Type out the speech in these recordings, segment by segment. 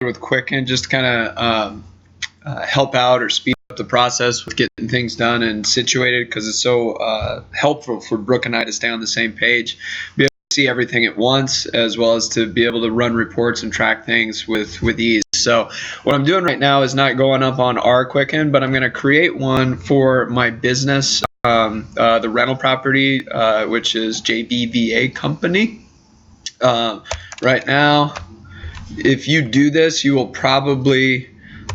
with Quicken just to kind of help out or speed up the process with getting things done and situated, because it's so helpful for Brooke and I to stay on the same page, be able to see everything at once, as well as to be able to run reports and track things with ease. So what I'm doing right now is not going up on our Quicken, but I'm going to create one for my business, the rental property, which is JBVA Company. Right now, if you do this, you will probably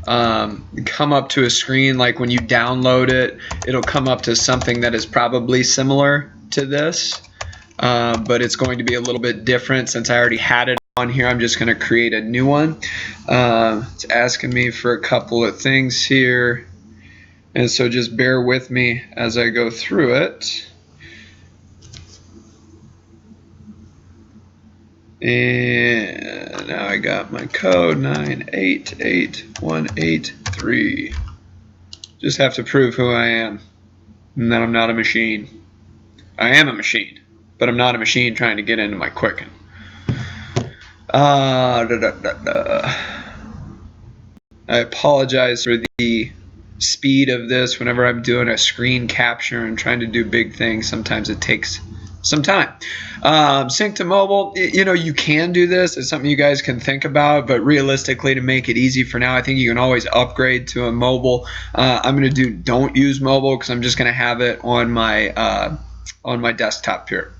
come up to a screen like when you download it, it'll come up to something that is probably similar to this, but it's going to be a little bit different. Since I already had it on here, I'm just going to create a new one. It's asking me for a couple of things here, and so just bear with me as I go through it. And now I got my code 988183. Just have to prove who I am and that I'm not a machine. I am a machine, but I'm not a machine trying to get into my Quicken. I apologize for the speed of this. Whenever I'm doing a screen capture and trying to do big things, sometimes it takes some time. Sync to mobile, you can do this. It's something you guys can think about, but realistically, to make it easy for now, I think you can always upgrade to a mobile. I'm going to don't use mobile because I'm just going to have it on my desktop here.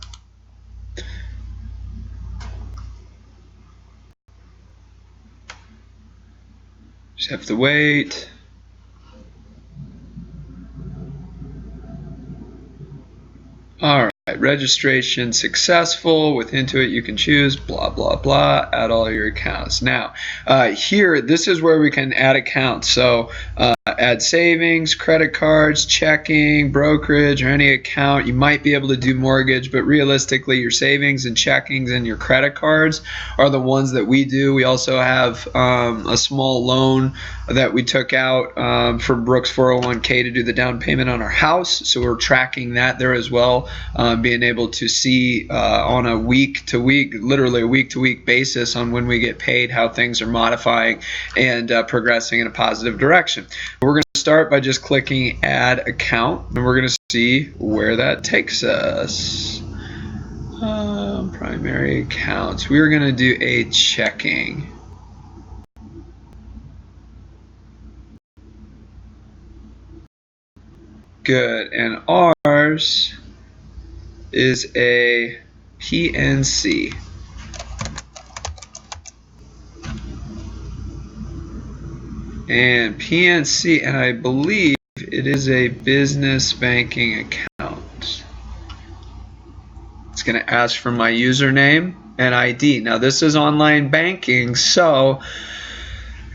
Just have to wait. All right. Registration successful. With Intuit, you can choose blah, blah, blah, add all your accounts. Now, here, this is where we can add accounts. So add savings, credit cards, checking, brokerage, or any account. You might be able to do mortgage, but realistically, your savings and checkings and your credit cards are the ones that we do. We also have a small loan that we took out for Brooks 401k to do the down payment on our house. So we're tracking that there as well. Being able to see on a week-to-week, literally a week-to-week basis on when we get paid, how things are modifying and progressing in a positive direction. We're going to start by just clicking Add Account, and we're going to see where that takes us. Primary accounts. We're going to do a checking. Good, and ours is a PNC. And PNC, and I believe it is a business banking account. It's going to ask for my username and ID. Now this is online banking, so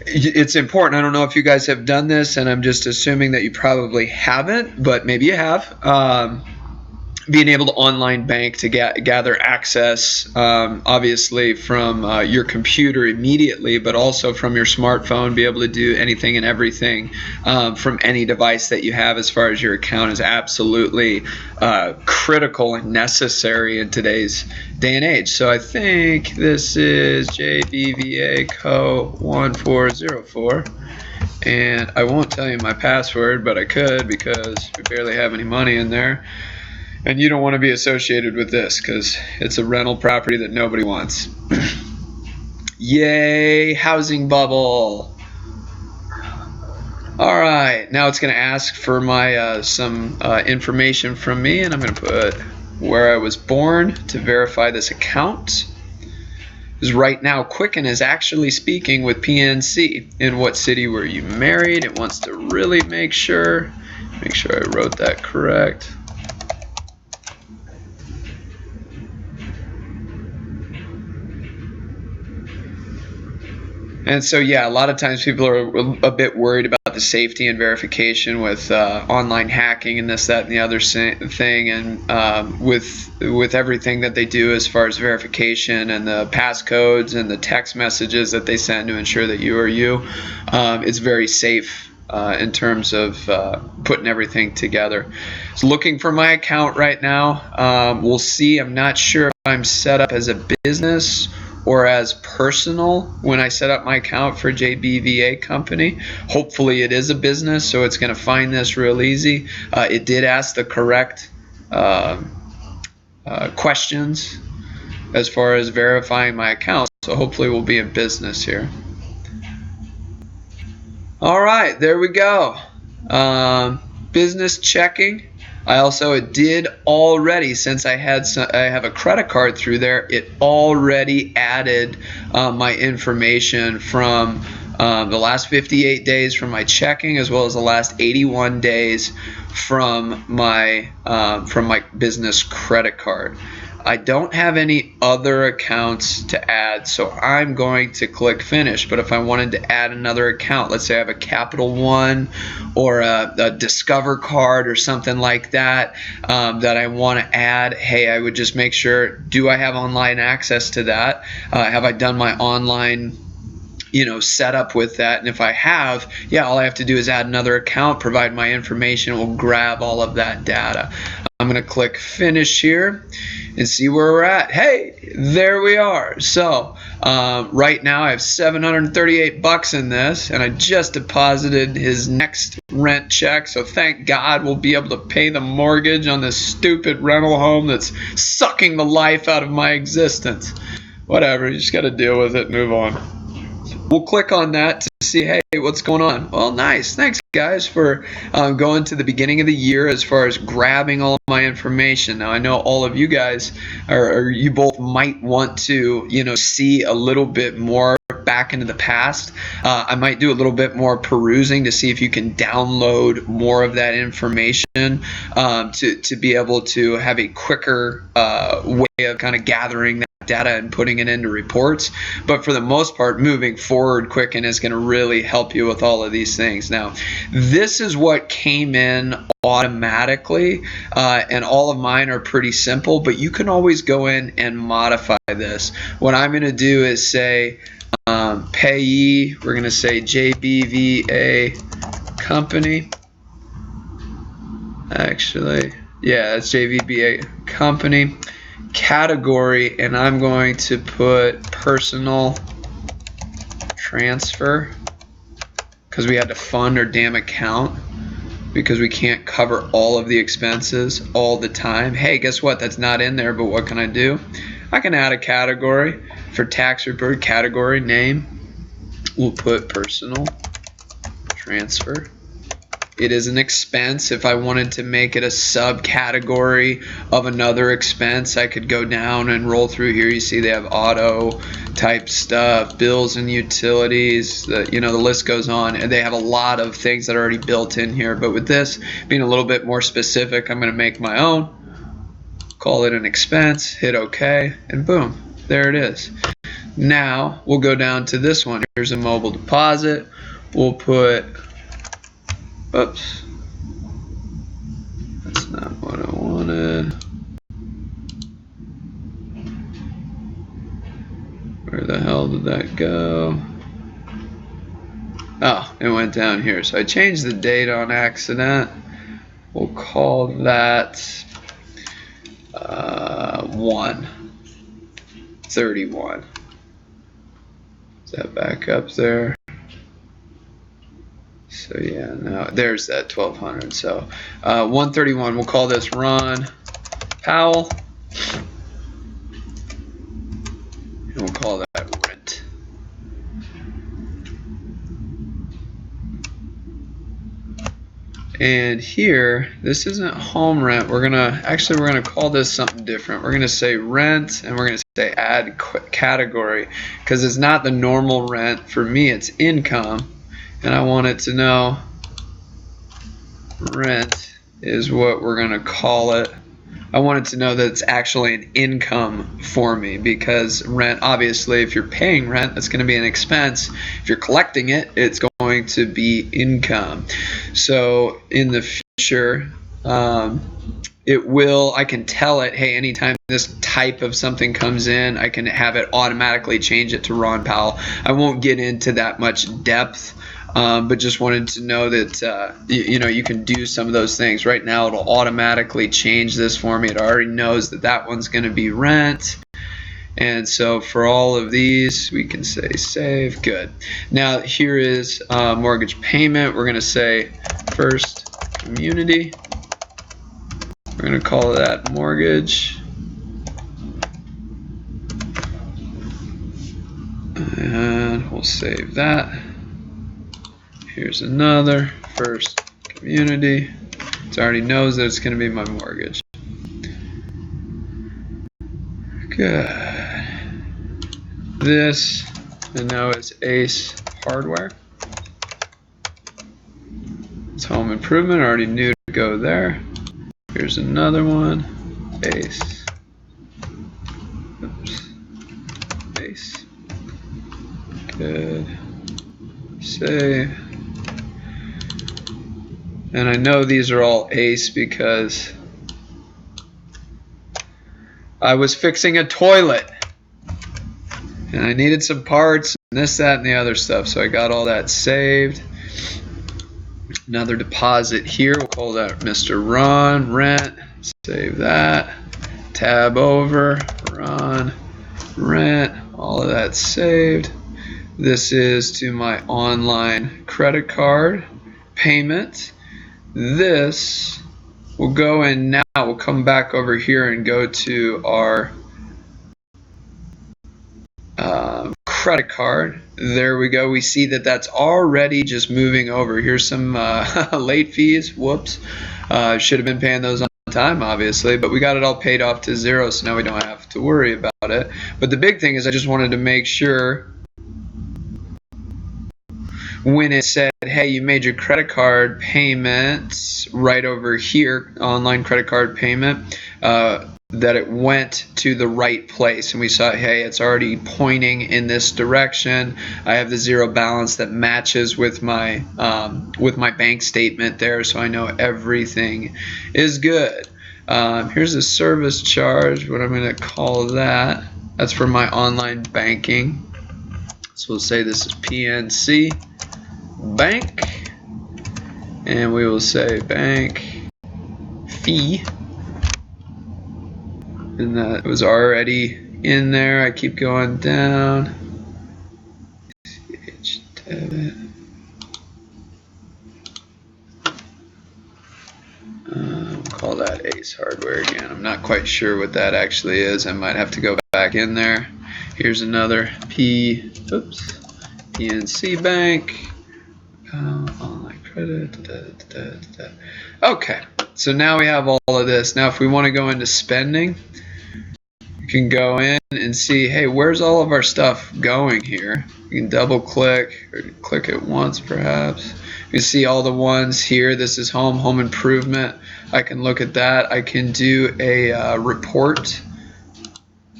it's important. I don't know if you guys have done this, and I'm just assuming that you probably haven't, but maybe you have. Being able to online bank to gather access, obviously from your computer immediately, but also from your smartphone, be able to do anything and everything from any device that you have as far as your account is absolutely critical and necessary in today's day and age. So I think this is JBVA Co 1404. And I won't tell you my password, but I could because we barely have any money in there. And you don't want to be associated with this because it's a rental property that nobody wants. Yay, housing bubble. All right, now it's going to ask for my some information from me, and I'm going to put where I was born to verify this account. Because right now, Quicken is actually speaking with PNC. In what city were you married? It wants to really make sure I wrote that correct. And so, yeah, a lot of times people are a bit worried about the safety and verification with online hacking and this, that, and the other thing. And with everything that they do as far as verification and the passcodes and the text messages that they send to ensure that you are you, it's very safe in terms of putting everything together. So looking for my account right now. We'll see. I'm not sure if I'm set up as a business or as personal when I set up my account for JBVA company. Hopefully it is a business, so it's going to find this real easy. It did ask the correct questions as far as verifying my account, so hopefully we'll be a business here. All right, there we go. Business checking. I also, it did already, since I have a credit card through there, it already added my information from the last 58 days from my checking, as well as the last 81 days from my business credit card. I don't have any other accounts to add, so I'm going to click finish. But if I wanted to add another account, let's say I have a Capital One or a Discover card or something like that that I want to add, hey, I would just make sure, do I have online access to that? Have I done my online setup with that? And if I have, yeah, all I have to do is add another account, provide my information, it will grab all of that data. I'm going to click finish here and see where we're at. Hey, there we are. So right now I have 738 bucks in this, and I just deposited his next rent check. So thank God we'll be able to pay the mortgage on this stupid rental home that's sucking the life out of my existence. Whatever, you just got to deal with it and move on. We'll click on that to see, hey, what's going on? Well, nice. Thanks, guys, for going to the beginning of the year as far as grabbing all of my information. Now, I know all of you guys, or you both might want to, see a little bit more back into the past. I might do a little bit more perusing to see if you can download more of that information to be able to have a quicker way of kind of gathering that data and putting it into reports. But for the most part, moving forward, Quicken is going to really help you with all of these things. Now, this is what came in automatically, and all of mine are pretty simple, but you can always go in and modify this. What I'm going to do is say payee, we're going to say JBVA company. Actually, yeah, it's JBVA company. Category, and I'm going to put personal transfer, because we had to fund our damn account because we can't cover all of the expenses all the time. Hey, guess what? That's not in there, but what can I do? I can add a category for tax report. Category name, we'll put personal transfer. It is an expense. If I wanted to make it a subcategory of another expense, I could go down and roll through here. You see they have auto type stuff, bills and utilities, the list goes on, and they have a lot of things that are already built in here. But with this being a little bit more specific, I'm going to make my own, call it an expense, hit OK, and boom, there it is. Now we'll go down to this one. Here's a mobile deposit. We'll put, oops, that's not what I wanted. Where the hell did that go? Oh, it went down here. So I changed the date on accident. We'll call that 1/31. Is that back up there? So yeah, now there's that 1200. So 1/31. We'll call this Ron Powell, and we'll call that rent. And here, this isn't home rent. We're gonna call this something different. We're gonna say rent, and we're gonna say add category, because it's not the normal rent. For me, it's income, and I want it to know rent is what we're gonna call it. I wanted to know that it's actually an income for me, because rent, obviously, if you're paying rent, that's going to be an expense. If you're collecting it, it's going to be income. So in the future, I can tell it, hey, anytime this type of something comes in, I can have it automatically change it to Ron Powell. I won't get into that much depth. But just wanted to know that you can do some of those things. Right now it'll automatically change this for me. It already knows that one's going to be rent, And so for all of these, we can say save. Good. Now here is mortgage payment. We're going to say first community. We're going to call that mortgage. And we'll save that. Here's another first community. It already knows that it's going to be my mortgage. Good. This, I know, is Ace Hardware. It's home improvement. I already knew to go there. Here's another one. Ace. Oops. Ace. Good. Save. And I know these are all Ace because I was fixing a toilet and I needed some parts and this, that, and the other stuff. So I got all that saved. Another deposit here. We'll call that Mr. Ron Rent. Save that. Tab over. Ron Rent. All of that saved. This is to my online credit card payment. This will go in now. We'll come back over here and go to our credit card. There we go. We see that that's already just moving over. Here's some late fees. Whoops. Should have been paying those on time, obviously, but we got it all paid off to zero, so now we don't have to worry about it. But the big thing is I just wanted to make sure when it said, hey, you made your credit card payment right over here, online credit card payment, that it went to the right place. And we saw, hey, it's already pointing in this direction. I have the zero balance that matches with my bank statement there, so I know everything is good. Here's the service charge, what I'm going to call that. That's for my online banking. So we'll say this is PNC Bank, and we will say bank fee, and that was already in there. I keep going down. CH debit. We'll call that Ace Hardware again. I'm not quite sure what that actually is. I might have to go back in there. Here's another PNC Bank. Online credit. Okay, so now we have all of this. Now if we want to go into spending, we can go in and see, hey, where's all of our stuff going here? You can double click or click it once perhaps. You can see all the ones here. This is home improvement. I can look at that. I can do a report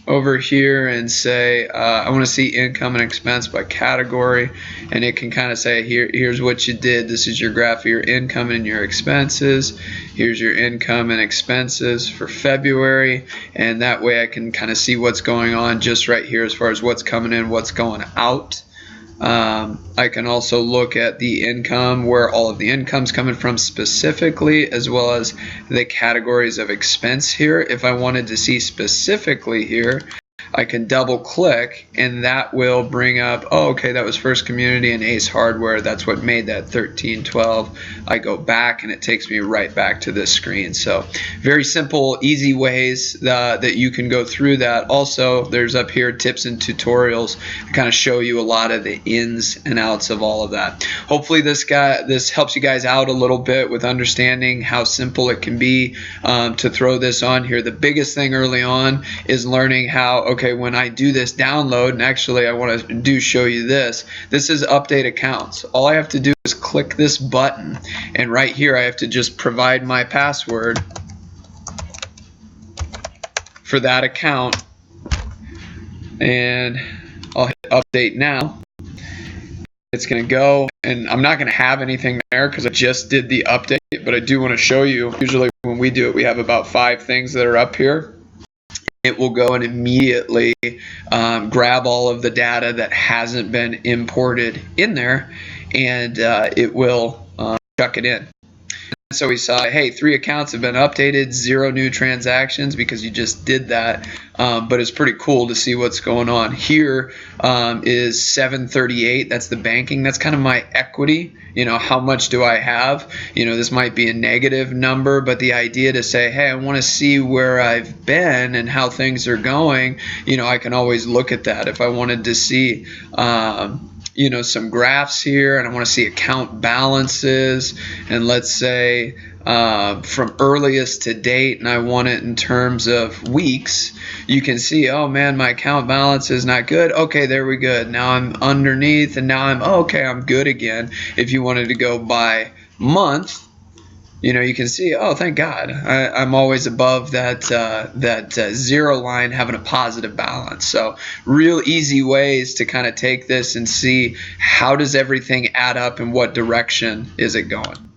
over here and say I want to see income and expense by category, and it can kind of say here's what you did. This is your graph of your income and your expenses. Here's your income and expenses for February, and that way I can kind of see what's going on just right here as far as what's coming in, what's going out. I can also look at the income, where all of the income's coming from specifically, as well as the categories of expense here. If I wanted to see specifically here, I can double click and that will bring up, oh, okay, that was First Community and Ace Hardware. That's what made that 1312. I go back and it takes me right back to this screen. So very simple, easy ways that you can go through that. Also, there's up here tips and tutorials to kind of show you a lot of the ins and outs of all of that. Hopefully this helps you guys out a little bit with understanding how simple it can be to throw this on here. The biggest thing early on is learning how, okay, when I do this download, and actually I want to show you this. This is update accounts. All I have to do is click this button, and right here I have to just provide my password for that account, and I'll hit update now. It's going to go, and I'm not going to have anything there because I just did the update, but I do want to show you. Usually when we do it, we have about 5 things that are up here. It will go and immediately grab all of the data that hasn't been imported in there, and it will chuck it in. So we saw, hey, 3 accounts have been updated, 0 new transactions because you just did that. But it's pretty cool to see what's going on. Here is 738. That's the banking. That's kind of my equity. How much do I have? This might be a negative number, but the idea to say, hey, I want to see where I've been and how things are going, I can always look at that. If I wanted to see some graphs here, and I want to see account balances, and let's say from earliest to date, and I want it in terms of weeks, you can see, oh man, my account balance is not good. Okay, there we go. Now I'm underneath, and now okay, I'm good again. If you wanted to go by month, you can see, oh, thank God, I'm always above that 0 line, having a positive balance. So real easy ways to kind of take this and see how does everything add up and what direction is it going.